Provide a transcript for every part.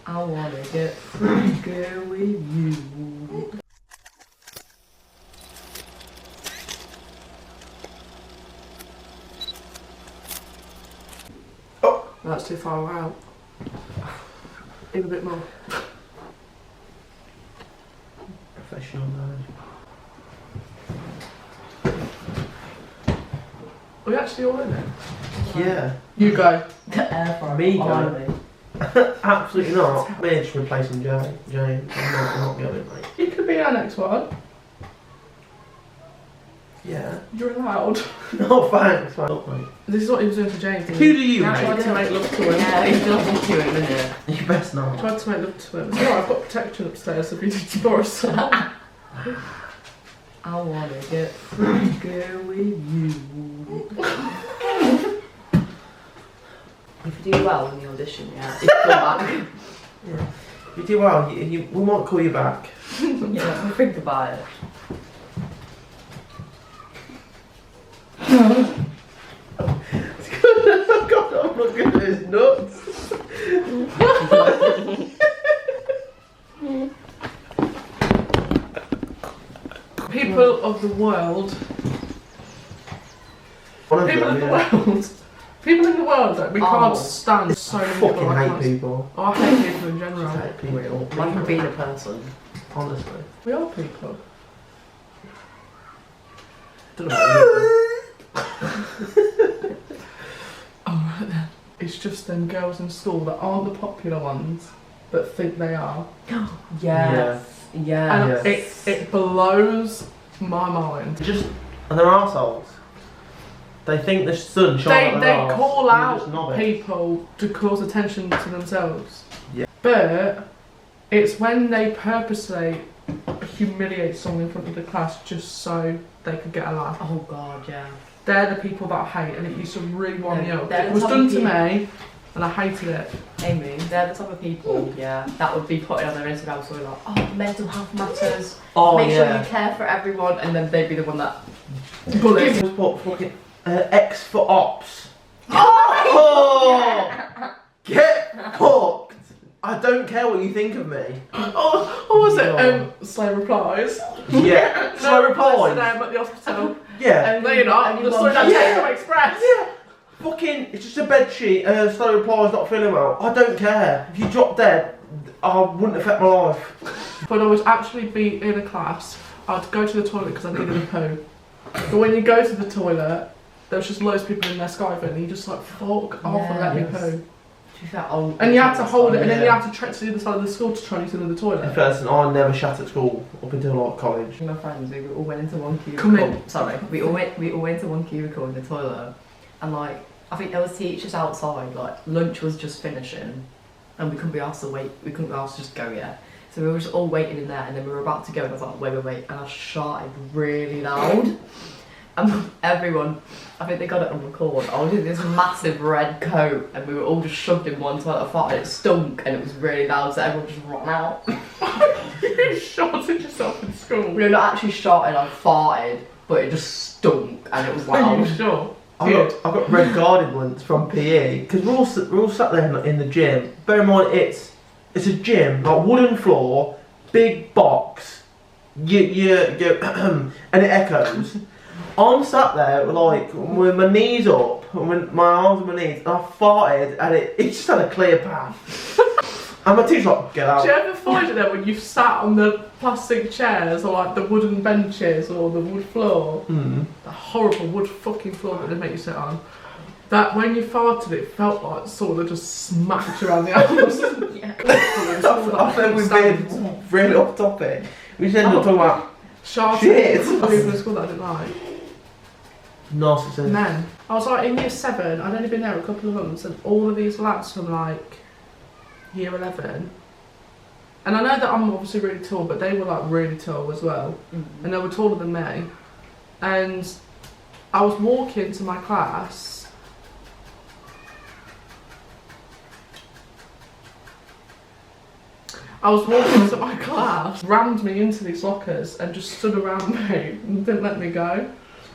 I wanna get freaky with you. Oh! That's too far out. Even a bit more. Professional man. Are we actually all in it? Yeah. You go. The air fryer. Me go. Finally. Absolutely not. We're just replacing Jane. I'm not going, mate. You could be our next one. Yeah. You're allowed. No, thanks, mate. This is what he was doing to James. Who do you, He mate? tried to make love to him. Yeah, he's gonna book you in a minute. You best not. Tried to make love to him. No, I've got protection upstairs if you need to borrow some. I wanna get freaky with you. If you do well in the audition, yeah, you come back. Yeah. You do well. We might call you back. Yeah, we'll think about it. God, I'm not good at his nuts. People of the world. One of People them, in the yeah. world. People in the world that we Oh. can't stand so many people Fucking like hate us. people. Oh, I hate people in I general. hate people. Like being a person. Honestly. We are people. Don't know what Alright then. It's just them girls in school that aren't the popular ones, but think they are. Yes. Yeah. And Yes. it blows my mind. And they're arseholes. They think the sun shines on They their arse, call and you just knob out it. people to cause attention to themselves. Yeah. But it's when they purposely humiliate someone in front of the class just so they could get a laugh. Oh god, yeah. They're the people that I hate, and it used to really wind me Yeah, up. they're It the was type done of to people- me, and I hated it. Amy, they're the type of people, yeah, that would be putting on their Instagram story like, oh, mental health matters, Oh make sure yeah. you care for everyone, and then they'd be the one that... Bullies. Just put fucking X for ops. Oh! Get fucked. I don't care what you think of me. Oh, what was it? No. Slow replies. Yeah. Slow replies. Yesterday I'm at the hospital. Yeah. No, you're not. And The you story want- that Yeah. Tesco Express. Yeah. Fucking, it's just a bed sheet. Slow replies, not feeling well. I don't care. If you drop dead, I wouldn't affect my life. When I would actually be in a class, I'd go to the toilet because I needed a poo. But when you go to the toilet, there's just loads of people in there skiving, and you just like fuck off and let me Yes. poo. Oh, And you have to hold it, and then you Yeah. have to trek to the other side of the school to try and use another toilet. Person, I never shat at school up until like college. My friends, we all went into one cubicle. Come in. Sorry, we all went into one cubicle in the toilet, and like I think there was teachers outside. Like lunch was just finishing, and we couldn't be asked to wait. We couldn't be asked to just go yet. So we were just all waiting in there, and then we were about to go, and I was like, wait, and I sharted really loud, and everyone, I think they got it on record. I was in this massive red coat, and we were all just shoved in one toilet apart, and it stunk, and it was really loud, so everyone just ran out. You shorted yourself in school. We were not actually shouting, I farted, but it just stunk and it was Are you loud. sure? I got red guarded once from PE because we're all sat there in the gym. Bear in mind it's a gym, like wooden floor, big box, and it echoes. I'm sat there with my knees up, and with my arms on my knees, and I farted, and it just had a clear path. And my teacher's like, get out. Do you ever find it there when you've sat on the plastic chairs or like the wooden benches or the wood floor? Mm. The horrible wood fucking floor that they make you sit on. That when you farted, it felt like sort of just smacked you around the arms. Yeah. I think we've been really off topic. We just ended up talking about Sharp Shit. people in school that I didn't like. narcissism. Men. I was like in year 7, I'd only been there a couple of months, and all of these lads from like year 11, and I know that I'm obviously really tall, but they were like really tall as well, and they were taller than me, and I was walking to my class, rammed me into these lockers and just stood around me and didn't let me go.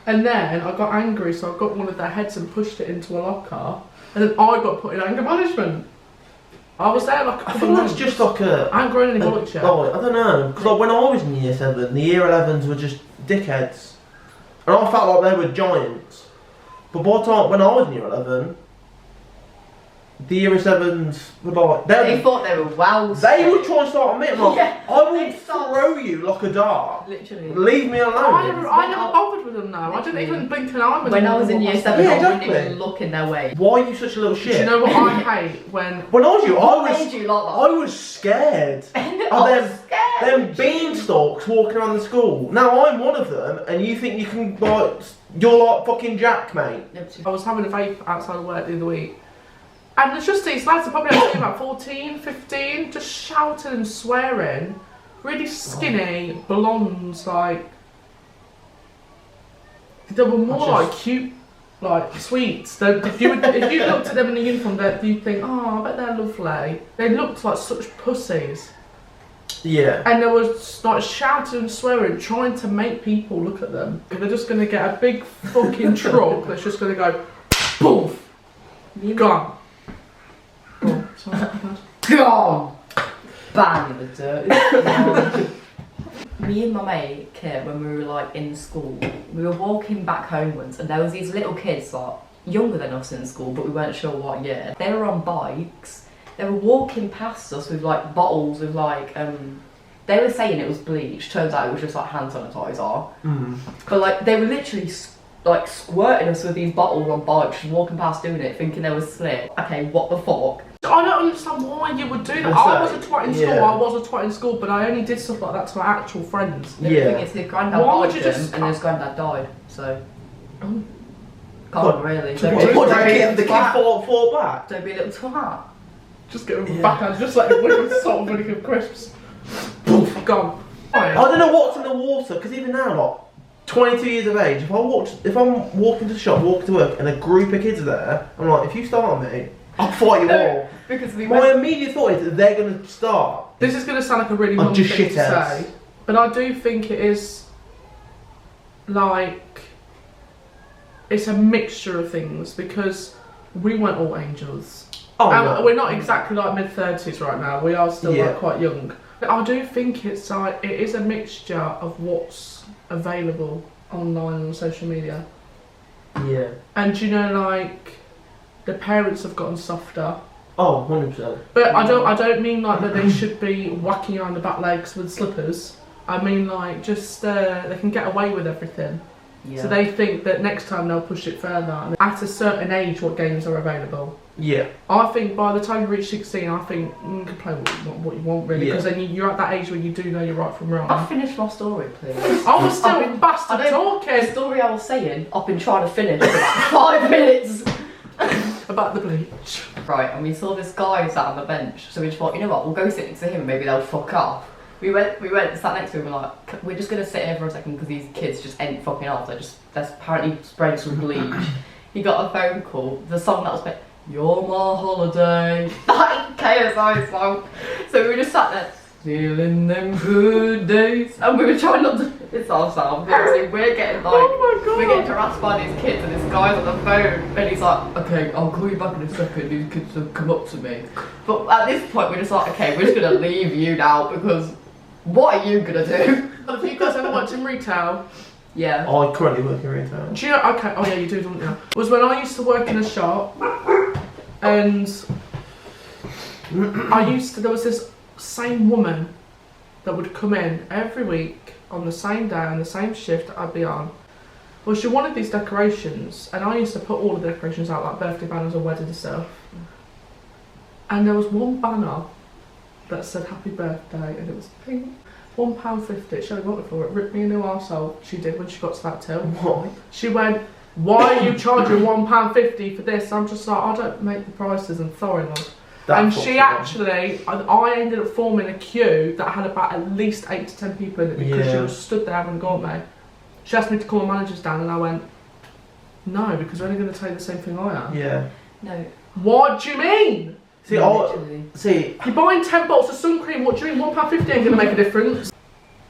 And then I got angry, so I got one of their heads and pushed it into a locker, and then I got put in anger management. I was there like a I couple think of that's months. just like a. I ain't grown any bullocks yet. Oh, I don't know. Because like, when I was in year 7, the year 11s were just dickheads. And I felt like they were giants. But by the time when I was in year 11, the year 7s were like. They thought they were wow. They would try and start a meet. I'm like, Yeah, I will they start- throw you like a dart. Literally. Leave me alone. I never bothered with them though. I didn't even blink an eye with When them. I was in year 7, Yeah, I wouldn't exactly. even look in their way. Why are you such a little Do shit? you know what I hate when? When I was you, What I made you was scared. like Oh, that? Them beanstalks walking around the school. Now I'm one of them, and you think you can like you're like fucking Jack, mate. I was having a vape outside of work the other week. And there's just these lads, are probably only about 14, 15, just shouting and swearing. Really skinny, blondes, like. They were more like cute, like sweets. If you looked at them in the uniform, you'd think, oh, I bet they're lovely. They looked like such pussies. Yeah. And they were like shouting and swearing, trying to make people look at them. They're just going to get a big fucking truck that's just going to go, poof, gone. Oh, sorry. Gone! Bang in the dirt. Me and my mate, Kit, when we were like in school, we were walking back home once and there was these little kids like younger than us in school, but we weren't sure what year. They were on bikes. They were walking past us with like bottles with like they were saying it was bleach. Turns out it was just like hand sanitizer. But like they were literally like squirting us with these bottles on bikes, just walking past doing it, thinking they were slick. Okay, what the fuck? I don't understand why you would do that. I was a twat in school, I was a twat in school, but I only did stuff like that to my actual friends. The thing is, his granddad Why would liked you him, just- and his granddad died, so Oh. can't really. So Don't what, be a the little kid, the kid twat. fought back. Don't be a little twat. Just get a Yeah. backhand, just like a whip of salt and vinegar crisps. Poof, gone. I don't know what's in the water because even now, like 22 years of age, if I'm walking to the shop, walking to work, and a group of kids are there, I'm like, if you start on me, I'll fight you all. Because we My went. immediate thought is that they're going to start. This is going to sound like a really I'm mum just thing to shitheads. say, but I do think it is like it's a mixture of things because we weren't all angels. Oh, And no. we're not exactly like mid-30s right now. We are still Yeah. like quite young. But I do think it's like it is a mixture of what's available online and on social media. Yeah. And you know, like the parents have gotten softer. Oh, 100%. But I don't mean like that they should be whacking you on the back legs with slippers. I mean like just they can get away with everything. Yeah. So they think that next time they'll push it further. And at a certain age, what games are available? Yeah. I think by the time you reach 16, I think you can play what you want really, Yeah. because then you're at that age where you do know you're right from wrong. I'll finish my story, please. I was still I've been- bastard I don't- talking The story I was saying, I've been trying to finish for like 5 minutes. about the bleach. Right, and we saw this guy sat on the bench, so we just thought, you know what, we'll go sit next to him and maybe they'll fuck off. We went, sat next to him and we're like, we're just going to sit here for a second because these kids just ain't fucking off. They're apparently spraying some bleach. He got a phone call, the song that was playing, You're My Holiday, that KSI song. So we were just sat there, feeling them good days, and we were trying not to piss ourselves. Obviously, we're getting like, Oh my God. we're getting harassed by these kids, and this guy's on the phone, and he's like, okay, I'll call you back in a second, these kids have come up to me. But at this point, we're just like, okay, we're just gonna leave you now, because what are you gonna do? Have you guys ever worked in retail? Yeah. I currently work in retail. Do you know, okay, oh yeah, you do, don't you? Was when I used to work in a shop, and there was this same woman that would come in every week on the same day on the same shift that I'd be on. Well, she wanted these decorations, and I used to put all the decorations out, like birthday banners or wedding stuff. And there was one banner that said happy birthday, and it was pink. £1.50. She only wanted for it. Ripped me a new arsehole. She did when she got to that till. Why? She went, why are you charging £1.50 for this? I'm just like, I don't make the prices and throwing them. And she actually, I ended up forming a queue that had about at least 8 to 10 people in it because she Yeah. was stood there having a go at me. She asked me to call my managers down and I went, no, because they're only going to take the same thing I am. Yeah. No. What do you mean? See, literally. I'm You're buying 10 bottles of sun cream, what do you mean £1.50 ain't going to make a difference?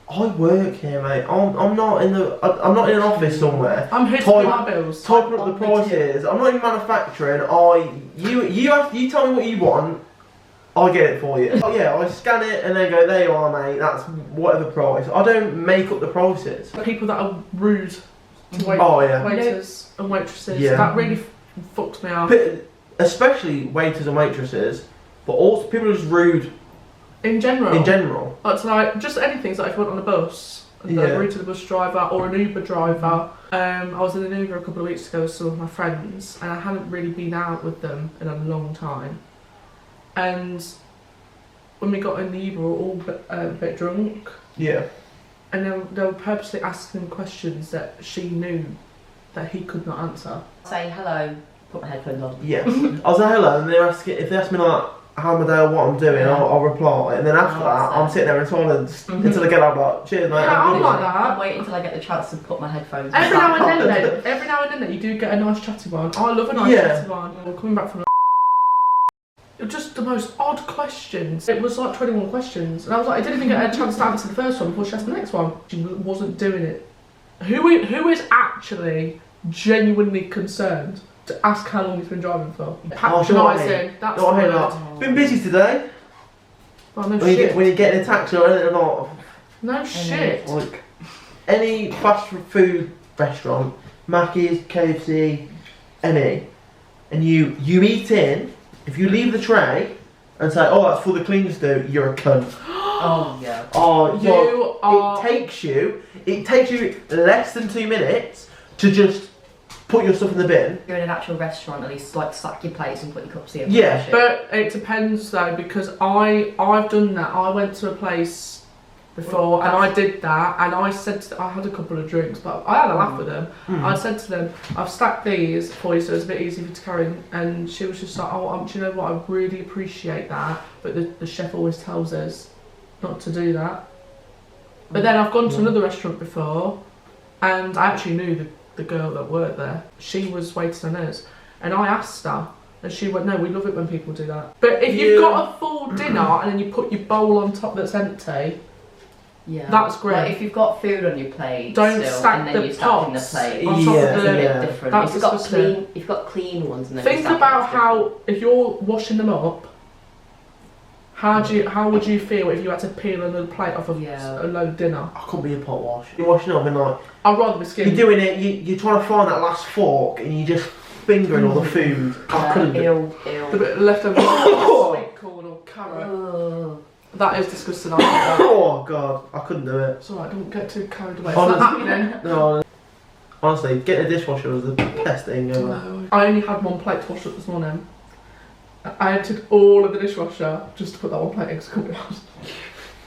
I work here, mate. I'm not in an office somewhere. I'm here to Type- pay my bills. Typing up the prices. I'm not in manufacturing. You tell me what you want, I get it for you. Oh yeah, I scan it and then go, there you are, mate. That's whatever price. I don't make up the prices. People that are rude to Oh yeah. waiters and waitresses, Yeah. that really fucks me up. But especially waiters and waitresses, but also people are just rude In general. in general. It's like just anything. So if you went on a bus, and Yeah. rude to the bus driver or an Uber driver. I was in an Uber a couple of weeks ago with some of my friends, and I hadn't really been out with them in a long time. And when we got in the Uber, we were all a bit drunk, Yeah. and they were purposely asking him questions that she knew that he could not answer. Say hello, put my headphones on. Yes. I'll say hello, and if they ask me like how my day or what I'm doing, Yeah. I'll reply, and then after Oh, that, that's I'm it. sitting there in silence Mhm. until I get out. Like, cheers, mate. Yeah, have a I'm good like one." that. I'm waiting until I get the chance to put my headphones Every back now and on. then, every now and then, you do get a nice chatty one. I love a nice Yeah. chatty one. We're coming back from. It was just the most odd questions. It was like 21 questions, and I was like, I didn't even get a chance to answer the first one before she asked the next one. She wasn't doing it. Who is actually genuinely concerned to ask how long he's been driving for? Patronising. That's No, I the hear word. that. Been busy today. Oh, no When you shit. get in a taxi or anything, or not. No shit. Like any fast food restaurant, Mackey's, KFC, any, and you eat in. If you leave the tray and say, "Oh, that's for the cleaners do," you're a cunt. Oh yeah. Oh, You are. It takes you less than 2 minutes to just put your stuff in the bin. If you're in an actual restaurant, at least like stack your plates and put your cups in. Yeah, But it depends though, because I've done that. I went to a place before and I did that, and I said I had a couple of drinks, but I had a laugh with them. I said to them, "I've stacked these for you, so it's a bit easy for you to carry." And she was just like, "Oh, do you know what? I really appreciate that, but the chef always tells us not to do that." But then I've gone to another restaurant before, and I actually knew the girl that worked there. She was waiting on us, and I asked her. And she went, "No, we love it when people do that." But if you've got a full dinner and then you put your bowl on top that's empty, Yeah. that's great. Like if you've got food on your plate, Don't still, stack and then the you're stacking the pots plate. on top Yeah, of It's a the. bit yeah. different. That's if disgusting. you've got clean ones, and then Think you stack about it's how if you're washing them up. How would you feel if you had to peel another plate off of Yeah. a load of dinner? I couldn't be a pot wash. You're washing up and like I'd rather be skinny. you're doing it. You're trying to find that last fork and you just fingering all the food. I couldn't. different. do- Ew. The bit left over sweet corn or carrot. Ugh. That is disgusting. I like that. Oh god, I couldn't do it. It's alright, don't get too carried away. It's Honest- not happening. No, honestly, getting a dishwasher was the best thing ever. No. I only had one plate to wash up this morning. I took all of the dishwasher just to put that one plate in because I couldn't be arsed.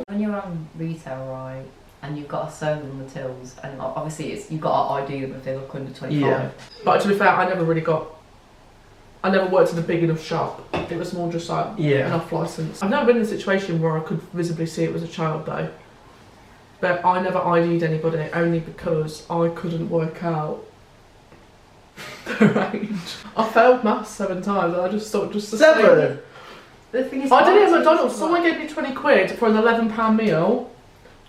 When you're on retail, right, and you've got to serve them on the tills, and obviously you've got to ID them if they look under 25. Yeah. But to be fair, I never worked in a big enough shop. It was more just like Yeah. an off licence. I've never been in a situation where I could visibly see it was a child though. But I never ID'd anybody only because I couldn't work out the range. I failed maths 7 times and I just thought just to say- 7. The thing is, I did it at my McDonald's. teachers Someone were gave me 20 quid for an £11 meal.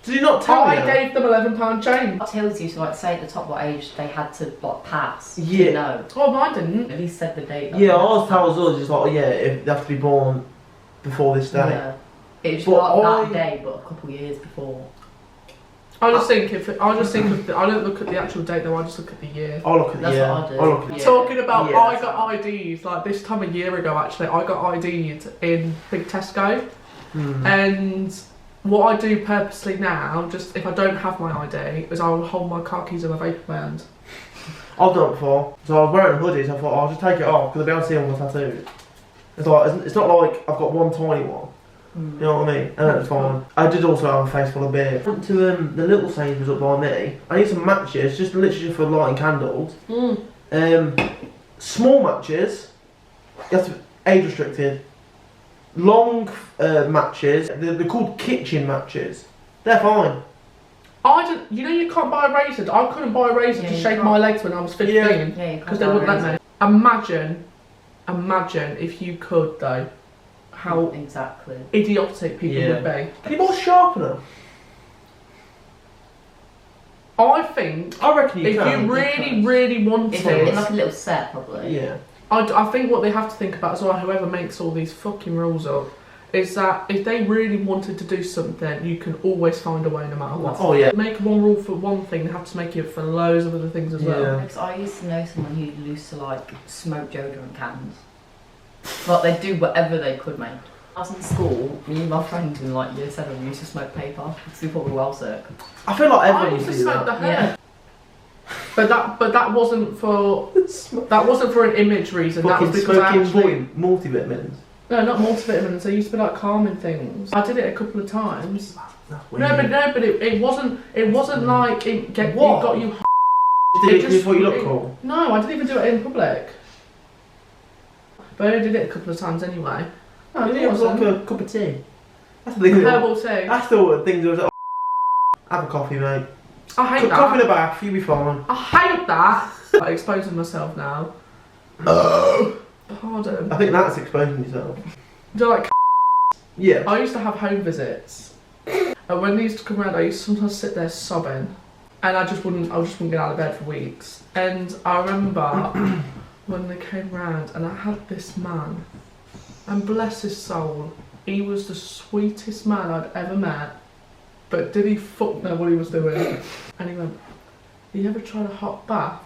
Did you not tell I me? gave them £11 change. like, tells you to like say at the top what age they had to like pass. Yeah. No. Oh, mine didn't. At least said the date. Yeah, ours tells us just like, oh, yeah, if they have to be born before this day. Yeah. It was But not I- that day, but a couple of years before. I just think I don't look at the actual date though. I just look at the year. I'll look at That's yeah. what I do. I'll look at Yeah. Talking about, Yeah, I that's got ID'd like this time a year ago. Actually, I got ID'd in Big Tesco, and what I do purposely now, just if I don't have my ID, is I will hold my car keys in my vape band. I've done it before. So I was wearing hoodies. I thought I'll just take it off because I'll be able to see all my tattoos. It's like it's not like I've got one tiny one. You know what I mean? And it's fine. I did also have a face full of beer. I went to the little Sainsbury's up by me. I need some matches, just literally for lighting candles. Small matches. You have to age restricted. Long matches. They're called kitchen matches. They're fine. You know, you can't buy a razor. I couldn't buy a razor Yeah, to you shave can't. my legs when I was 15 Yeah, because they wouldn't let me. Imagine if you could though, how exactly. idiotic people Yeah. would be. Can you buy sharpener? I think I reckon you if can. you really want It's to, in like a little set, probably. Yeah. I think what they have to think about as well, whoever makes all these fucking rules up, is that if they really wanted to do something, you can always find a way no matter what. Oh yeah. Make one rule for one thing, they have to make it for loads of other things as well. Yeah. Because I used to know someone who used to like smoke deodorant cans. Like they'd do whatever they could, mate. I was in school, me and my friends in like year 7 we used to smoke paper because we thought we were well sick. I feel like I everyone used to used to do smoke the that. hair. But that wasn't for an image reason. That was Fucking because I smoking actually multivitamins. no, not multivitamins. They used to be like calming things. I did it a couple of times. That's weird. No, but it wasn't like it What? got you. Did it it just- just what you look it- cool? No, I didn't even do it in public. But I did it a couple of times anyway. No, I it think it was like wasn't. a cup of tea. That's the thing. Herbal tea. That's the thing that was like, have a coffee, mate. I hate Coffee in that. a bath, you'll be fine. I hate that. I'm exposing myself now. Pardon. I think that's exposing yourself. Do you like? Yeah. I used to have home visits, and when they used to come around, I used to sometimes sit there sobbing, and I just wouldn't get out of bed for weeks. And I remember when they came round, and I had this man, and bless his soul, he was the sweetest man I'd ever met. But did he fuck know what he was doing? And he went, "You ever tried a hot bath?"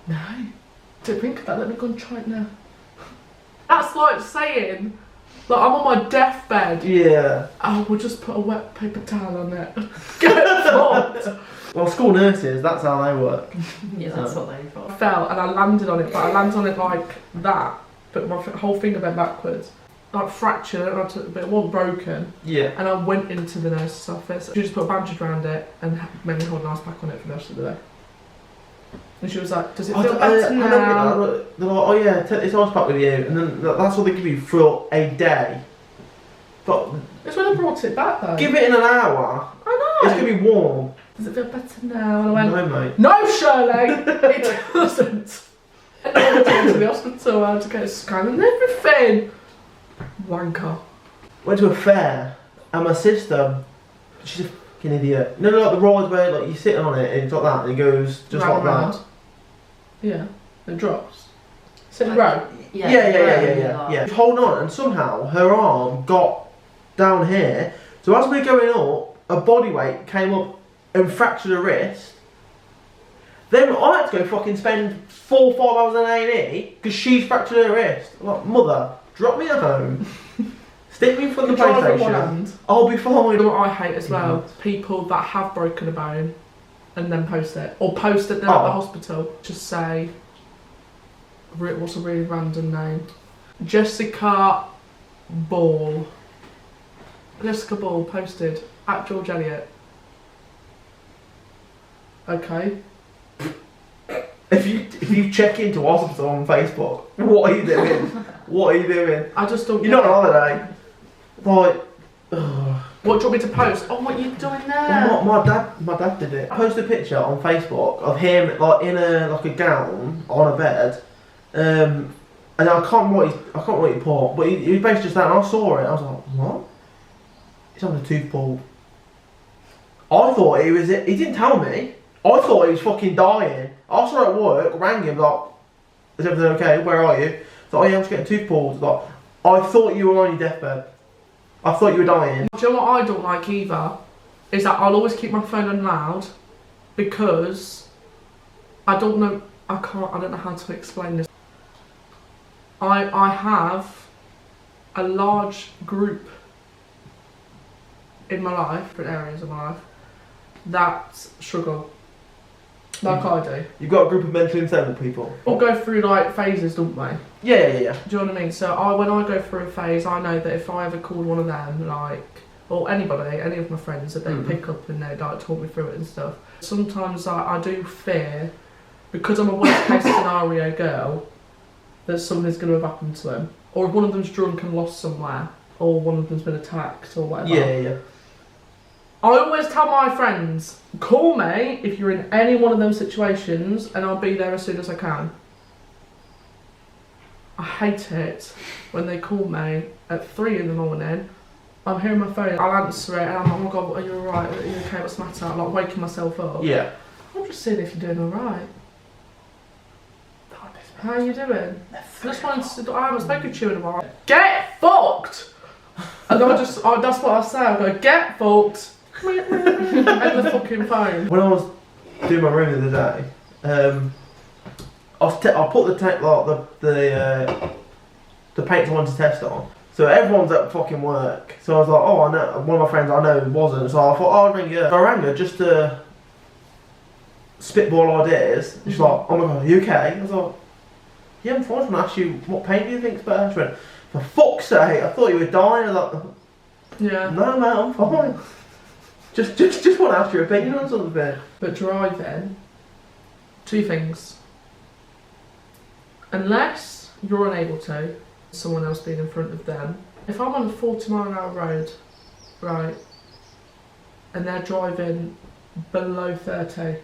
No. Don't think of that. Let me go and try it now. That's like saying, like I'm on my deathbed. Yeah. Oh, we'll just put a wet paper towel on it. Get fucked. Well, school nurses, that's how they work. Yeah, that's what they thought. I fell and I landed on it, but I landed on it like that. But my whole finger bent backwards. Like fractured, but it wasn't broken. Yeah. And I went into the nurse's office. She just put a bandage around it and made me hold an ice pack on it for the rest of the day. And she was like, "Does it feel better now?" They're like, "Oh yeah, take this ice pack with you," and then that's what they give you for a day. But It's when I brought it back though. give it in an hour, I it's know. gonna be warm. Does it feel better now? And I went, No, mate. "No, Shirley, it doesn't." And I had to go to the hospital. I had to get a scan and everything. Wanker. Went to a fair, and my sister, she's a fucking idiot. No, like the ride where like you're sitting on it and it's like that, and it goes just Round like and that. round. Yeah, it drops. Sit in a row. Yeah. She's holding on, and somehow her arm got down here. So as we're going up, her body weight came up and fractured her wrist. Then I had to go fucking spend 4 or 5 hours in A&E because she's fractured her wrist. I'm like, mother, drop me at home. Stick me in front of the Drive at one PlayStation. hand. I'll be You fine. know what I hate as well? People that have broken a bone and then post it. Or post it there at the hospital. Just say, what's a really random name? Jessica Ball. Jessica Ball posted at George Eliot. Okay. If you check into hospital on Facebook, what are you doing? What are you doing? I just don't You're get not on it. holiday. Like, ugh. What do you want me to post? Oh, what are you doing there? Well, my dad did it. I posted a picture on Facebook of him like in a gown on a bed, and I can't remember what he put, but he was basically just that, and I saw it. I was like, what? He's having a tooth pulled. I thought he was. He didn't tell me. I thought he was fucking dying. I saw it at work, rang him like, "Is everything okay? Where are you?" So, "Oh yeah, I'm just getting a tooth pulled." Like, I thought you were on your deathbed. I thought you were dying. Do you know what I don't like either? Is that I'll always keep my phone on loud because I don't know how to explain this. I have a large group in my life, different areas of my life, that struggle. Like I do. You've got a group of mentally unstable people. All go through like phases, don't we? Yeah. Do you know what I mean? So when I go through a phase, I know that if I ever called one of them, like, or anybody, any of my friends, that they pick up and they like talk me through it and stuff. Sometimes I do fear, because I'm a worst case scenario girl, that something's going to have happened to them, or if one of them's drunk and lost somewhere, or one of them's been attacked or whatever. Yeah. I always tell my friends, call me if you're in any one of them situations, and I'll be there as soon as I can. I hate it when they call me at 3 in the morning. I'm hearing my phone, I'll answer it, and I'm like, "Oh my god, are you alright? Are you okay? What's the matter?" I'm like waking myself up. Yeah. I'm just seeing if you're doing alright. How are you doing? I just wanted to. I haven't spoken to you in a while. Get fucked. And that's what I say. I go, get fucked. And the fucking phone. When I was doing my room the other day, I put the paint I wanted to test on. So everyone's at fucking work. So I was like, oh, I know. One of my friends I know wasn't. So I thought, oh, I'll ring her. So I rang her just to spitball ideas. And she's like, oh my god, are you okay? I was like, yeah, I'm fine. I was going to ask you, what paint do you think's better? She went, for fuck's sake, I thought you were dying. I was like, yeah. no, mate, I'm fine. Just want to ask your opinion on something. But driving, two things. Unless you're unable to, someone else being in front of them. If I'm on a 40-mile-an-hour road, right, and they're driving below 30,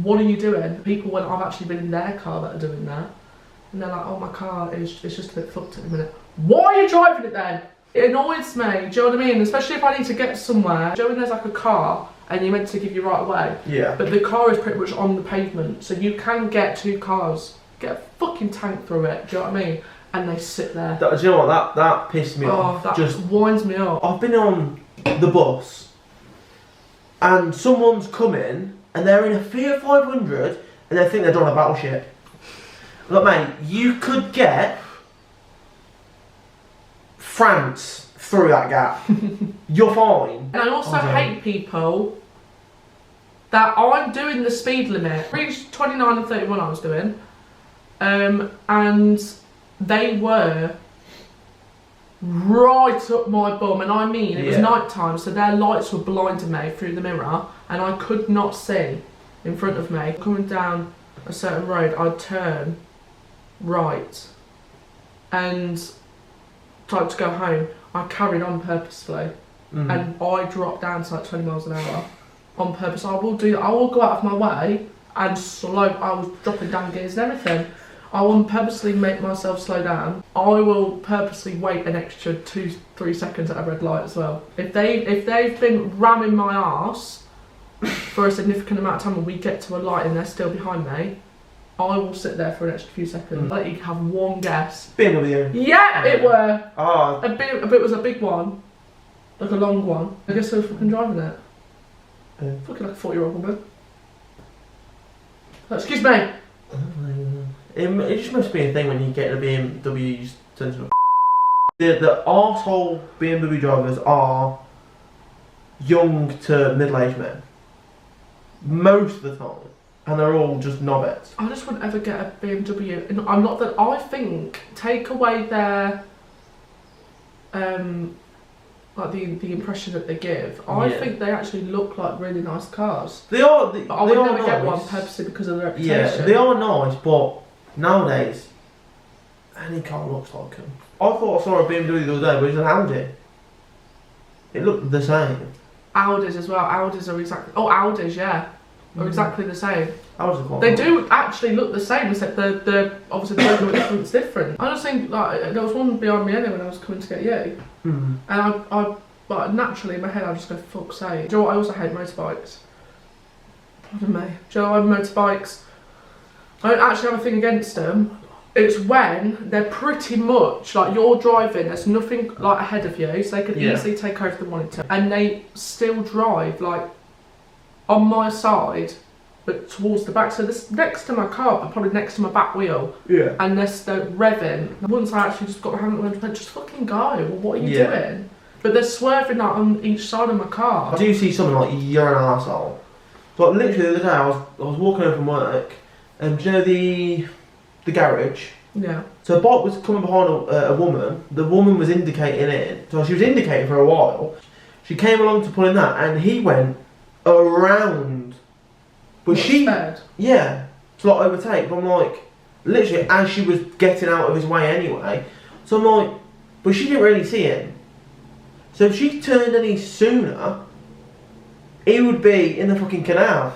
what are you doing? People, when I've actually been in their car that are doing that, and they're like, oh, my car is just a bit fucked at the minute. Why are you driving it then? It annoys me, do you know what I mean? Especially if I need to get somewhere. Do you know when there's like a car and you're meant to give you right away? Yeah. But the car is pretty much on the pavement, so you can get two cars. Get a fucking tank through it, do you know what I mean? And they sit there. Do you know what? That pissed me off. That just winds me up. I've been on the bus and someone's come in and they're in a Fiat 500 and they think they're on a battleship. Look, mate, you could get France through that gap. You're fine. And I also hate people that I'm doing the speed limit. Reached 29 and 31 I was doing. And they were right up my bum, and I mean it was night time, so their lights were blinding me through the mirror and I could not see in front of me. Coming down a certain road, I'd turn right and tried to go home. I carried on purposefully and I dropped down to like 20 miles an hour on purpose. I will do that. I will go out of my way and slow. I was dropping down gears and everything. I will purposely make myself slow down. I will purposely wait an extra 2-3 seconds at a red light as well. If they've been ramming my arse for a significant amount of time and we get to a light and they're still behind me, I will sit there for an extra few seconds. Let you have one guess. BMW. Yeah, it were. Oh. A bit was a big one, like a long one. I guess I was fucking driving it. Fucking like a 40-year-old woman. Oh, excuse me. It just must be a thing when you get the BMWs turned to the arsehole BMW drivers are young to middle-aged men. Most of the time. And they're all just knobheads. I just wouldn't ever get a BMW. And I'm not that. I think take away their like the impression that they give. I think they actually look like really nice cars. They are. But I would never get one purposely because of the reputation. Yeah, they are nice, but nowadays any car looks like them. I thought I saw a BMW the other day, but it's an Audi. It looked the same. Audis as well. Audis are exactly. Oh, Audis, yeah. Are exactly the same. They do actually look the same, except the obviously the logo difference different. I just think like there was one behind me anyway when I was coming to get you, and I but naturally in my head I just go fuck's sake. Do you know what? I also hate motorbikes. Pardon me. Do you know I have motorbikes? I don't actually have a thing against them. It's when they're pretty much like you're driving, there's nothing like ahead of you, so they could easily take over the monitor, and they still drive like on my side, but towards the back. So this next to my car, but probably next to my back wheel. Yeah. And they're revving. Once I actually just got my hand and went, just fucking go. Well, what are you doing? But they're swerving that on each side of my car. I do see something like you're an arsehole. But literally the other day I was walking home from work, and do you know the garage? Yeah. So a bike was coming behind a woman. The woman was indicating it. So she was indicating for a while. She came along to pull in that, and he went around. But yeah, to like overtake. But I'm like, literally as she was getting out of his way anyway. So I'm like, but she didn't really see him. So if she turned any sooner, he would be in the fucking canal.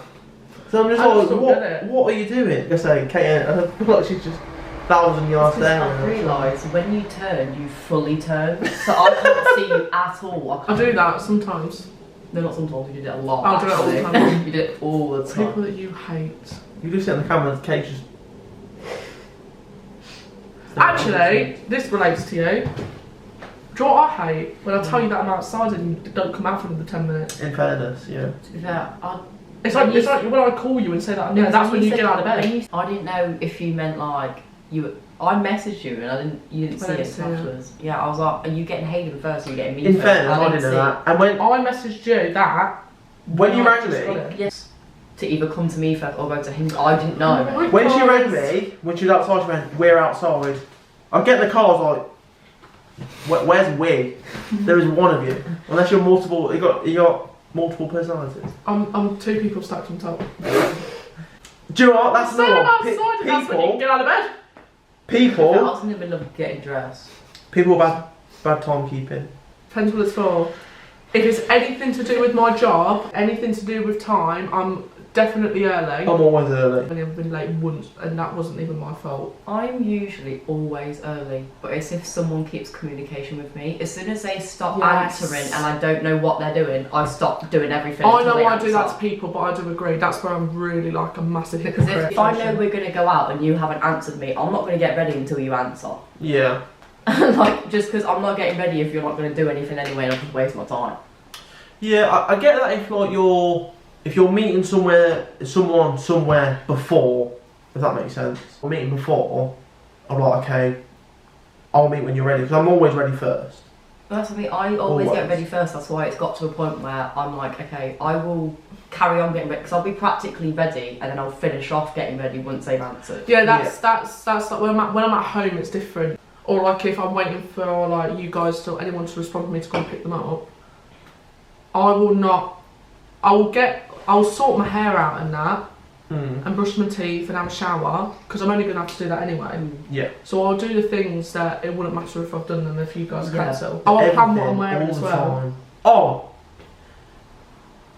So I'm just like, what are you doing? I say, Kate, I feel like she's just 1,000 yards there. I realise when you turn, you fully turn. So I can't see you at all. I do that sometimes. No, not sometimes, you do it a lot. I'll do it all the time. You do it all the time. People that you hate. You just sit on the camera and Kate just... Actually, this relates to you. Do you know what I hate? When I tell you that I'm outside and you don't come out for another 10 minutes. In fairness, yeah. To be fair, It's like when I call you and say that I'm there, that's when you get out of bed. I didn't know if you meant like you. I messaged you and you didn't see it afterwards. Yeah, I was like, are you getting Hayden first or are you getting me In first? fairness, I didn't know that. And when I messaged you that. you rang just got me, it. Yes. To either come to me first or go to him. I didn't know. Oh my when she God. rang me, when she was outside, she went, "We're outside." I get in the car, I was like, "Where's we?" There is one of you, unless you're multiple. You got multiple personalities. I'm two people stacked on top. Do you know what? That's So another I'm one. outside and that's when you can get out of bed. I People was in the middle of getting dressed. with bad timekeeping. Depends what it's for. If it's anything to do with my job, anything to do with time, I'm definitely early. I'm always early. I've only ever been late once, and that wasn't even my fault. I'm usually always early, but it's if someone keeps communication with me. As soon as they stop Yes. answering and I don't know what they're doing, I stop doing everything. I until know they I do that to answer. people, but I do agree. That's where I'm really like a massive Because hypocrite. if I know we're going to go out and you haven't answered me, I'm not going to get ready until you answer. Yeah. Like, just because I'm not getting ready if you're not going to do anything anyway and I'll just waste my time. Yeah, I get that if you're meeting someone somewhere before, if that makes sense. Or meeting before, I'm like, okay, I'll meet when you're ready, because I'm always ready first. That's the thing, I always get ready first, that's why it's got to a point where I'm like, okay, I will carry on getting ready, because I'll be practically ready, and then I'll finish off getting ready once they've answered. Yeah, that's like when I'm at home, it's different. Or like if I'm waiting for like you guys or anyone to respond to me to go and pick them up, I'll sort my hair out and that, and brush my teeth and have a shower, because I'm only going to have to do that anyway. Yeah. So I'll do the things that it wouldn't matter if I've done them if you guys Yeah. cancel. I'll plan what I'm Everything, wearing all as the well. time. Oh!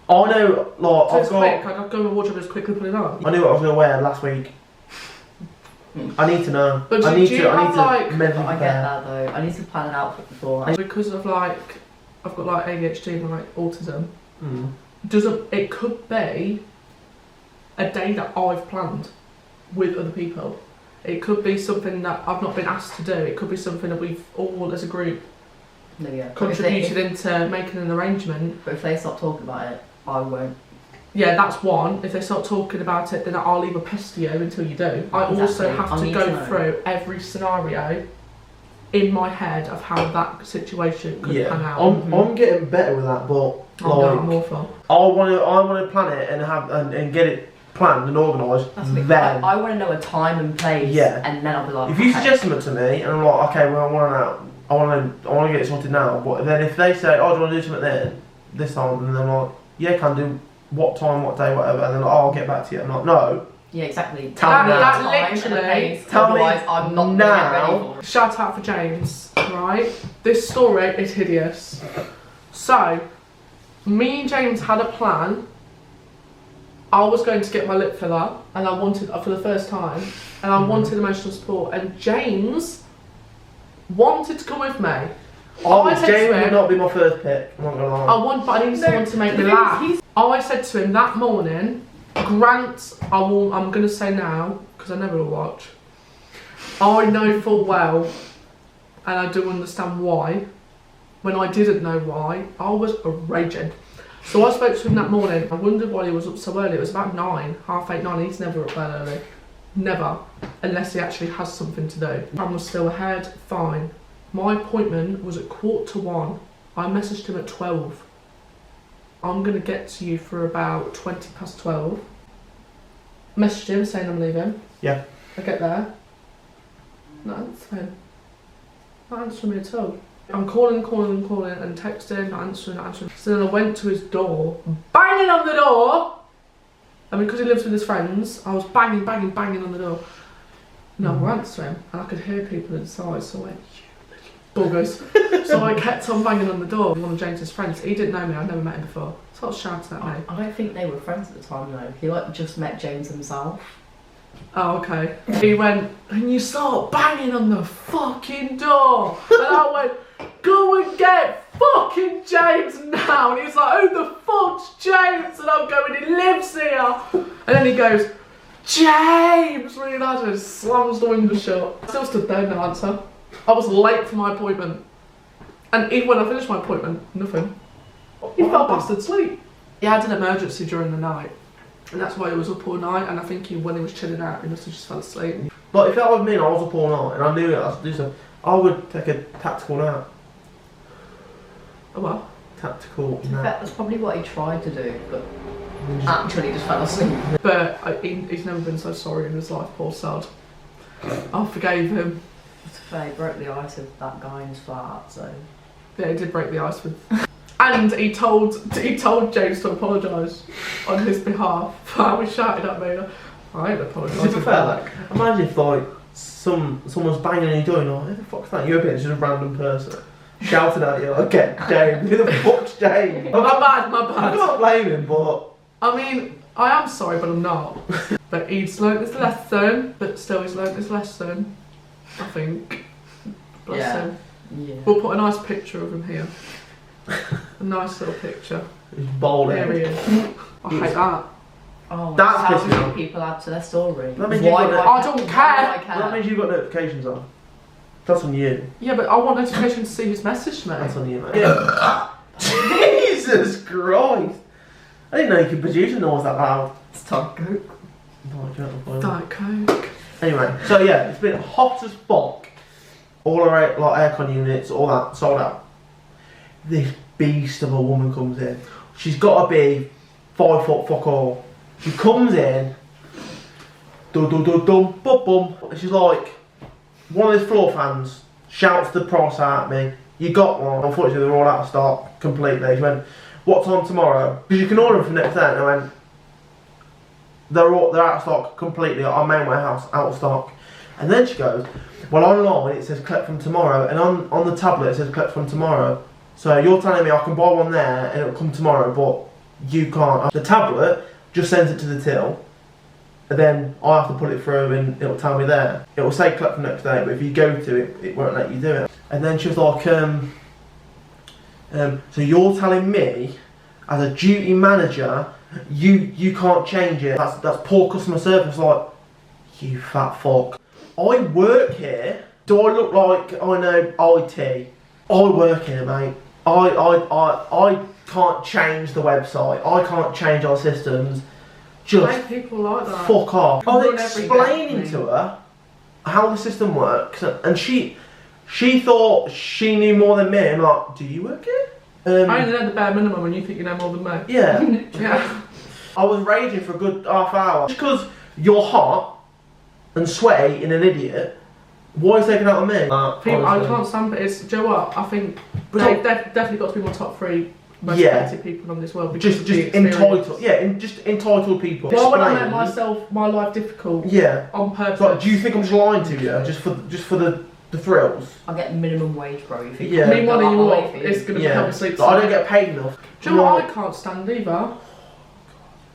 I know, like, So I've it's got... quick, I'd go in my wardrobe and just quickly put it on. I knew what I was going to wear last week. I need to know. But I do need you to have, like- mentally I get prepare. that though, I need to plan an outfit before. Because of like, I've got like ADHD and like autism, Mm. it could be a day that I've planned with other people. It could be something that I've not been asked to do. It could be something that we've all as a group No, yeah. contributed into making an arrangement. But if they stop talking about it, I won't. Yeah, that's one. If they start talking about it, then I'll either pester you until you do. I also Exactly. have I to need go to know. through every scenario in my head of how that situation could pan out. I'm getting better with that, but I'm awful. I want to plan it and have and get it planned and organised. That's me. Then, I want to know a time and place. Yeah. And then I'll be like, if you okay. suggest something to me and I'm like, okay, well I want to get it sorted now. But then if they say, oh, do you want to do something then this time, and then I'm like, yeah, can do. What time, what day, whatever, and then like, oh, I'll get back to you. I'm like, no. Yeah, exactly. Tell me that time and literally- a pace, tell me otherwise I'm not now. gonna get ready for it. Shout out for James, right? This story is hideous. So, me and James had a plan. I was going to get my lip filler, and I wanted, for the first time, and I wanted emotional support, and James wanted to come with me. I said to James him- would not be my first pick. I'm not gonna lie. But I needed someone to make me laugh. I said to him that morning, Grant, I'm going to say now, because I never will watch, I know full well, and I do understand why, when I didn't know why, I was raging. So I spoke to him that morning. I wondered why he was up so early. It was about 9, half 8, 9. He's never up that early. Never. Unless he actually has something to do. I was still ahead, fine. My appointment was at 1:45. I messaged him at 12. I'm going to get to you for about 12:20. Messaged him saying I'm leaving. Yeah. I get there. Not answering. Not answering me at all. I'm calling and texting, not answering. So then I went to his door, banging on the door. And because he lives with his friends, I was banging on the door. No one answering, and I could hear people inside, so I went, you little buggers. So I kept on banging on the door with one of James's friends. He didn't know me, I'd never met him before. So I was shouting at me. I don't think they were friends at the time though. He like just met James himself. Oh, okay. He went, and you start banging on the fucking door. And I went, go and get fucking James now. And he's like, who the fuck's James? And I'm going, he lives here. And then he goes, James! Really loud and slams the window shut. I still stood there, no answer. I was late for my appointment. And even when I finished my appointment, nothing. He fell fast asleep. He had an emergency during the night. And that's why he was up all night. And I think when he was chilling out, he must have just fell asleep. But if that was me and I was up all night and I knew I was to do so, I would take a tactical nap. Oh well. Tactical nap. That's probably what he tried to do, but actually just fell asleep. But he's never been so sorry in his life, poor sod. I forgave him. To say, he broke the ice with that guy in his flat, so. Yeah, he did break the ice with. And he told James to apologise on his behalf for how he shouted at me. I ain't apologising. To be fair, like, imagine if like someone's banging on your door and you're like, who the fuck's that? You open it, it's just a random person shouting at you like, okay, James, who the fuck's James? My bad. I can't blame him, but I mean, I am sorry, but I'm not. But he's learnt his lesson, but still he's learnt his lesson, I think. Bless him. Yeah. We'll put a nice picture of him here. A nice little picture. he's bald. There he is. I hate that. Oh, That's how pissing me many off. people add to their story? That means Why you've do got I don't why do care. Well, that means you've got notifications on. That's on you. Yeah, but I want notification to see who's messaged me. That's on you, mate. Yeah. Jesus Christ! I didn't know you could produce a noise that loud. It's Todd Coke. Diet Coke. Anyway, so yeah, it's been hot as fuck. All our aircon units, all that, sold out. This beast of a woman comes in. She's got to be 5 foot fuck all. She comes in, dum dum dum dum bum bum. She's like, one of those floor fans shouts the price out at me. You got one. Unfortunately, they're all out of stock completely. She went, what time tomorrow? Because you can order them for next day. And I went, they're out of stock completely. Our main warehouse out of stock. And then she goes, well, online it says collect from tomorrow, and on the tablet it says collect from tomorrow. So you're telling me I can buy one there and it'll come tomorrow, but you can't. The tablet just sends it to the till, and then I have to put it through and it'll tell me there. It will say collect from next day, but if you go to it, it won't let you do it. And then she was like, so you're telling me, as a duty manager, you can't change it. That's poor customer service. Like, you fat fuck. I work here. Do I look like I know IT? I work here, mate. I can't change the website. I can't change our systems. Just Hate people like that. fuck off. I was Ruin every explaining day. to her how the system works, and she thought she knew more than me. I'm like, do you work here? I only know the bare minimum and you think you know more than me. Yeah. Yeah. I was raging for a good half hour. Just because you're hot and sweaty and an idiot, why are you taking out on me? People, I Honestly. can't stand it. It's, do you know what? I think But they've definitely got to be my top 3 most Yeah. respected people in this world. because Just of the experience. entitled, yeah, just entitled people. Why would I Explain. make myself, my life difficult Yeah. on purpose? So, do you think I'm just lying to you just for the thrills? I'll get minimum wage, bro. You think Yeah. Me wanting you I'll up wait for you. is going to Yeah. help me sleep. But I don't get paid enough. Do you know what I can't stand either?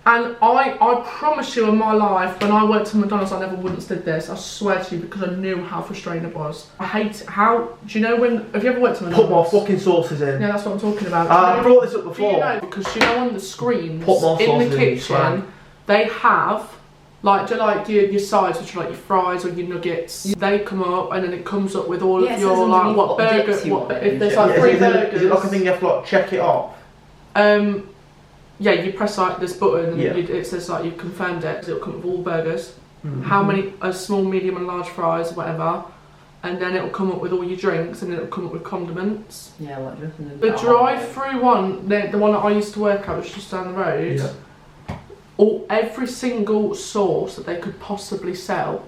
And I promise you in my life, when I worked at McDonald's, I never once did this. I swear to you, because I knew how frustrating it was. I hate how, do you know when, have you ever worked at Put my McDonald's? fucking sauces in. Yeah, that's what I'm talking about. I Do you know- brought this up do before. you know, because you know on the screens, Put my in the sauces in the kitchen, slag. they have, like, do you like your sides, which are like your fries or your nuggets, they come up and then it comes up with all Yeah, it of says your, like, underneath what what burger, dips you what, want if and there's shit. like Yeah, 3 is burgers. it like a thing you have to like check it off? Yeah, you press like this button and Yeah. it says like you've confirmed it. It'll come with all burgers, Mm-hmm. how many, small, medium, and large fries, whatever, and then it'll come up with all your drinks, and then it'll come up with condiments. Yeah, like dripping in The drive-through one, the one that I used to work at, was just down the road. Yeah. Every single sauce that they could possibly sell,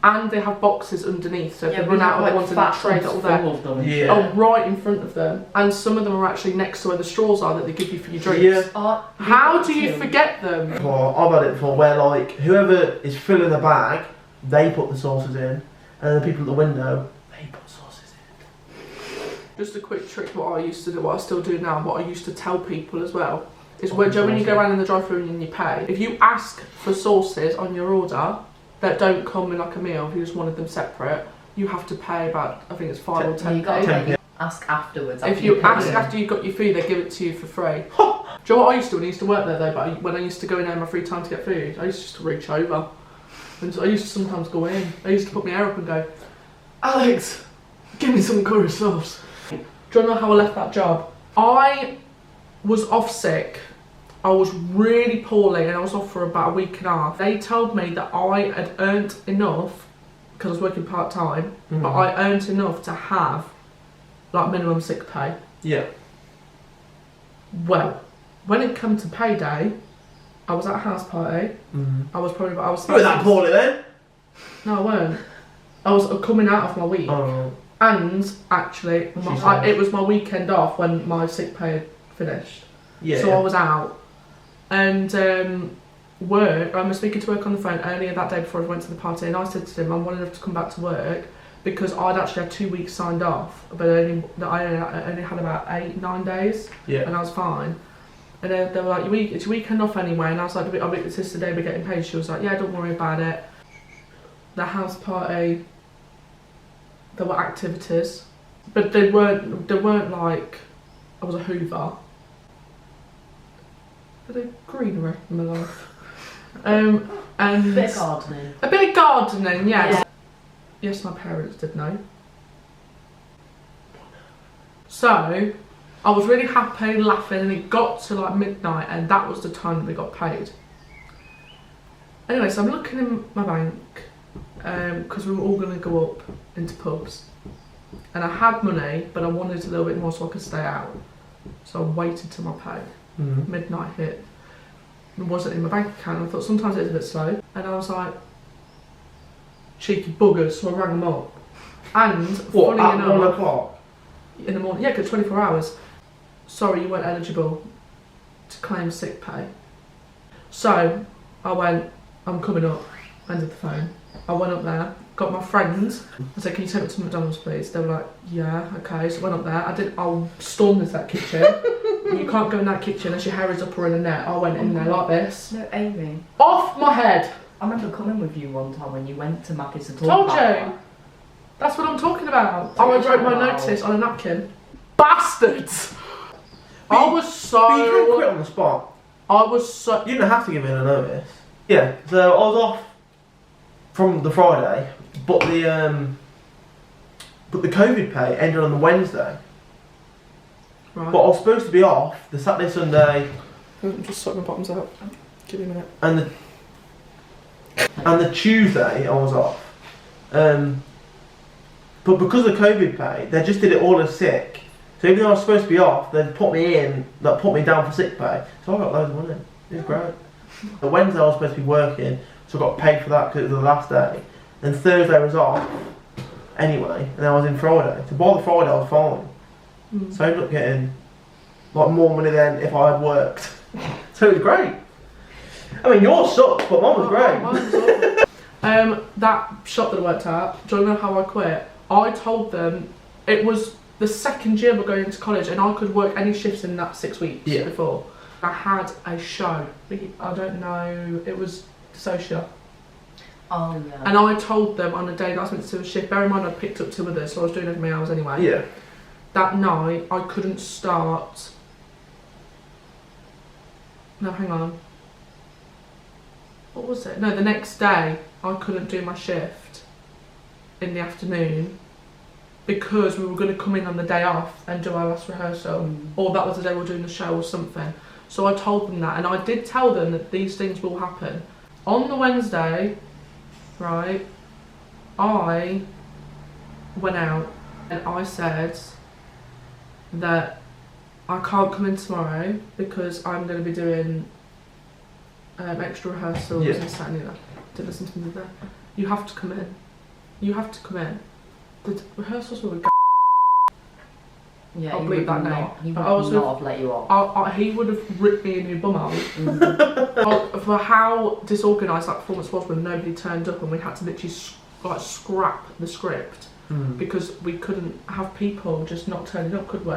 and they have boxes underneath, so if Yeah, they we run out of have, the like, ones in that fat tray, ones they're all full there. of them and Yeah. shit. Oh, right in front of them, and some of them are actually next to where the straws are that they give you for your drinks. Yeah. How do you forget them? Well, I've had it before where like whoever is filling the bag, they put the sauces in, and the people at the window, they put sauces in. Just a quick trick, what I used to do, what I still do now, what I used to tell people as well, is when you go around in the drive-thru and you pay, if you ask for sauces on your order that don't come in like a meal, if you just wanted them separate, you have to pay about, I think it's 5 or 10 You got p. to make it. Ask afterwards. If you ask Yeah. after you've got your food, they give it to you for free. Do you know what I used to do when I used to work there though? But when I used to go in there in my free time to get food, I used just to reach over. And so I used to sometimes go in. I used to put my hair up and go, Alex, give me some curry sauce. Do you know how I left that job? I was off sick. I was really poorly and I was off for about a week and a half. They told me that I had earned enough, because I was working part-time, but I earned enough to have like minimum sick pay. Yeah. Well, when it come to payday, I was at a house party. I was You were that poorly then? No, I weren't. I was coming out of my week. Oh. And actually, it was my weekend off when my sick pay had finished. Yeah. So I was out. And I was speaking to work on the phone earlier that day before I went to the party, and I said to them, I'm well enough to come back to work because I'd actually had 2 weeks signed off, but I only had about 8-9 days, Yeah. and I was fine. And they were like, it's your weekend off anyway, and I was like, I'll be this today, we're getting paid. She was like, yeah, don't worry about it. The house party, there were activities, but they weren't like I was a hoover. A bit of greenery in my life. And A bit of gardening. a bit of gardening, yes. Yeah. Yes, my parents did know. So I was really happy, laughing, and it got to like midnight, and that was the time that we got paid. Anyway, so I'm looking in my bank because we were all going to go up into pubs, and I had money, but I wanted a little bit more so I could stay out. So I waited till my pay. Midnight hit. It wasn't in my bank account. I thought sometimes it's a bit slow, and I was like, cheeky buggers. So I rang them up, and What, funny at enough, 1 o'clock? in the morning, yeah, because 24 hours. Sorry, you weren't eligible to claim sick pay. So I went, I'm coming up. Ended the phone. I went up there, got my friends. I said, can you take me to McDonald's, please? They were like, yeah, okay. So I went up there. I stormed into that kitchen. You can't go in that kitchen unless your hair is up or in a net. I went in there like this. No, Amy. Off my head. I remember coming with you one time when you went to Mackey's to talk Told about you. that. That's what I'm talking about. I wrote my notice on a napkin. Bastards! I was But you can so... quit on the spot. I was so... You didn't have to give in a notice. Yeah, so I was off from the Friday, but the COVID pay ended on the Wednesday. Right. But I was supposed to be off the Saturday, Sunday, I'm just sorting my bottoms out. Give me a minute. and the Tuesday I was off. But because of the COVID pay, they just did it all as sick. So even though I was supposed to be off, they put me down for sick pay. So I got loads of money. It was great. The Wednesday I was supposed to be working, so I got paid for that because it was the last day. And Thursday I was off anyway, and then I was in Friday. So by the Friday I was fine. So I ended up getting like more money than if I had worked. So it was great. I mean, yours sucked, but mine was great. Mine was awful. That shop that I worked at, do you know how I quit? I told them it was the second year we're going into college and I could work any shifts in that 6 weeks before. I had a show. I don't know, it was Social. Oh, yeah. And I told them on the day that I was meant to do a shift, bear in mind I'd picked up 2 others, so I was doing every hours anyway. Yeah. That night I couldn't start. No, hang on. What was it? No, the next day I couldn't do my shift in the afternoon because we were going to come in on the day off and do our last rehearsal, or that was the day we were doing the show or something. So I told them that, and I did tell them that these things will happen. On the Wednesday, right, I went out and I said that I can't come in tomorrow because I'm going to be doing extra rehearsals and Saturday. Did listen to me there. You have to come in. You have to come in. The rehearsals were Yeah, I'll he bleep would that name. not, he would I was not have let you off. he would have ripped me a new bum out. For how disorganised that performance was when nobody turned up and we had to literally scrap the script because we couldn't have people just not turning up, could we?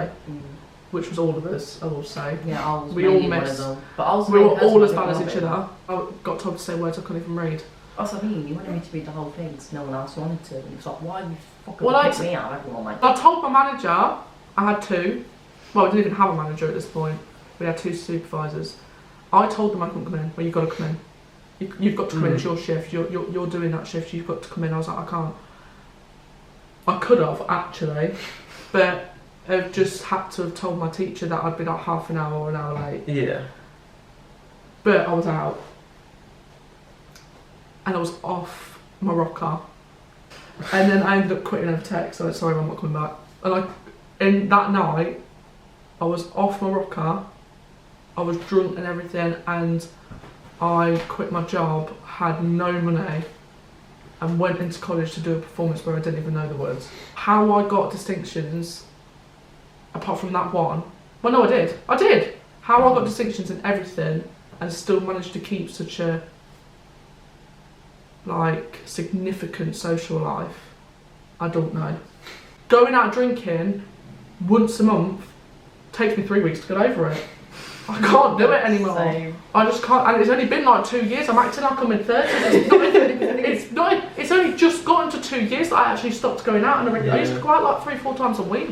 Which was all of us, I will say. Yeah, I was we all one missed. of them. But I was we were the all as person bad as that each didn't other. love it. I got told to say words I couldn't even read. That's what I mean, you wanted me to read the whole thing because no one else wanted to. And it was like, why have you fucking Well, picked me out of everyone like I told my manager, I had 2. Well, we didn't even have a manager at this point. We had 2 supervisors. I told them I couldn't come in. Well, you've got to come in. You've got to come in. It's your shift. You're doing that shift. You've got to come in. I was like, I can't. I could have actually, but I've just had to have told my teacher that I'd be like half an hour or an hour late. Yeah. But I was out, and I was off my rocker, and then I ended up quitting over text. So sorry, I'm not coming back. And in that night, I was off my rocker. I was drunk and everything, and I quit my job. Had no money. And went into college to do a performance where I didn't even know the words. How I got distinctions, apart from that one, well no I did. How I got distinctions in everything and still managed to keep such a significant social life, I don't know. Going out drinking once a month takes me 3 weeks to get over it. I can't do it anymore. Same. I just can't, and it's only been 2 years. I'm acting like I'm in 30s. It's only just gotten to 2 years that I actually stopped going out, and I used to go out 3-4 times a week.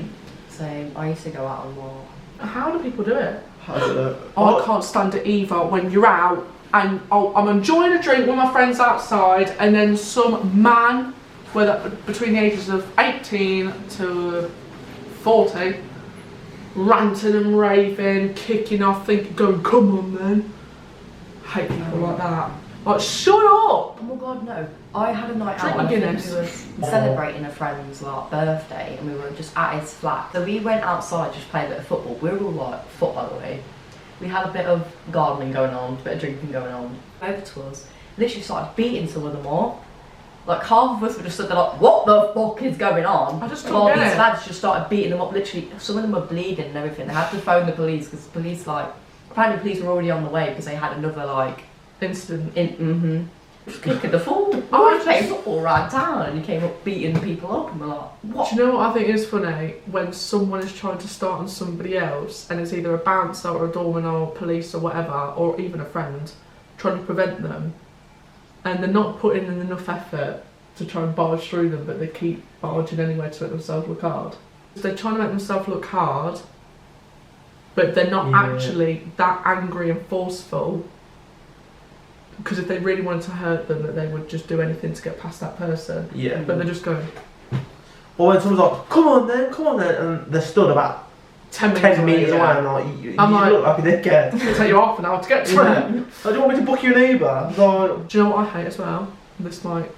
Same. I used to go out a lot. How do people do it? I don't know. I can't stand it either when you're out and I'm enjoying a drink with my friends outside, and then some man, whether between the ages of 18 to 40, ranting and raving, kicking off, going, come on then. Hate people like that. Like, shut up! Oh my god, no. I had a night Drink out and I think Guinness. we were celebrating a friend's birthday, and we were just at his flat. So we went outside just to play a bit of football. We were all foot by the way. We had a bit of gardening going on, a bit of drinking going on. Over to us, literally started beating some of them up. Half of us were just stood there what the fuck is going on? I just And don't all get these it. lads just started beating them up. Literally, some of them were bleeding and everything. They had to phone the police because the police apparently the police were already on the way because they had another Incident. just kicking the fool. I I was just- playing football around town and he came up beating people up and we're like, what? Do you know what I think is funny? When someone is trying to start on somebody else and it's either a bouncer or a doorman or police or whatever, or even a friend, trying to prevent them, and they're not putting in enough effort to try and barge through them, but they keep barging anyway to make themselves look hard. They're trying to make themselves look hard, but they're not actually that angry and forceful, because if they really wanted to hurt them, that they would just do anything to get past that person. Yeah. But they're just going, Or when someone's like, come on then, and they're stood about 10 10 metres away, yeah. and you I'm like- look like a dickhead. It'll take you half an hour to get to Yeah. it. Do you want me to book you an Uber? Like, Do you know what I hate as well? This might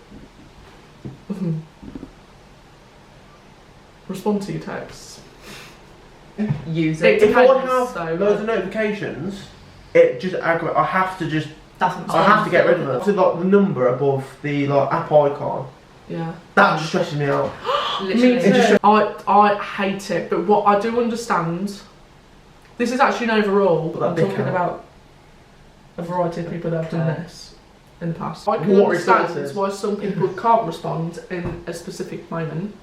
respond to your texts. Use It it. if I depends, have though, loads of notifications, it just aggravates. I have to just, That's what I have to get rid of them. So the number above the app icon, Yeah. that just stresses me out. Literally. It just- I hate it, but what I do understand, this is actually an overall, Put that I'm dick talking out. about a variety of people that have done Okay. this in the past. I can What understand resources? why some people can't respond in a specific moment.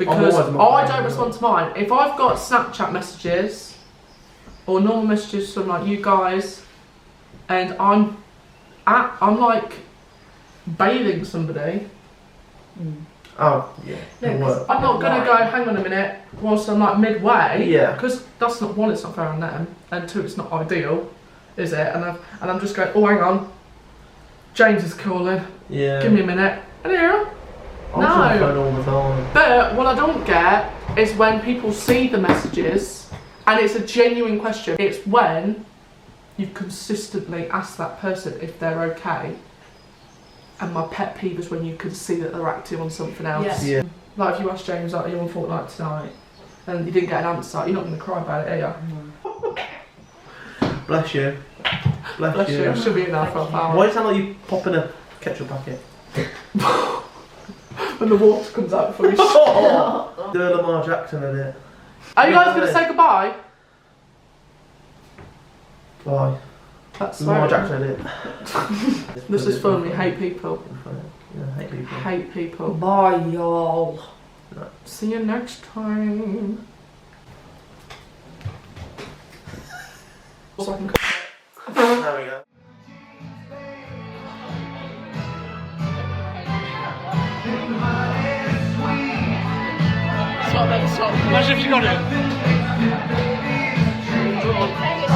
I'm Because always I not don't respond to mine. If I've got Snapchat messages or normal messages from you guys, and I'm bathing somebody, Oh, yeah. No, it'll 'cause work. I'm not gonna go, hang on a minute, whilst I'm midway. Yeah. Because that's not, one, it's not fair on them, and two, it's not ideal, is it? And I'm just going, oh, hang on, James is calling, Yeah. give me a minute. Hello? I'm on the No. phone all the time. But what I don't get is when people see the messages, and it's a genuine question. It's when you consistently ask that person if they're okay. And my pet peeve is when you can see that they're acting on something else. Yes. Yeah. Like if you ask James, are you on Fortnite tonight? And you didn't get an answer, you're not going to cry about it, are you? Bless you. Bless you, she'll be in there for a Thank hour. Why does it sound like you popping a ketchup packet? When the water comes out for you. Do a Lamar Jackson in it. Are you guys going to say goodbye? Bye. That's Lamar swearing. Jackson in it. This is fun, we hate people. Yeah, hate people. Hate people. Bye, y'all. See you next time. So I can There we go. top, never stop. Imagine if you got it. Go on.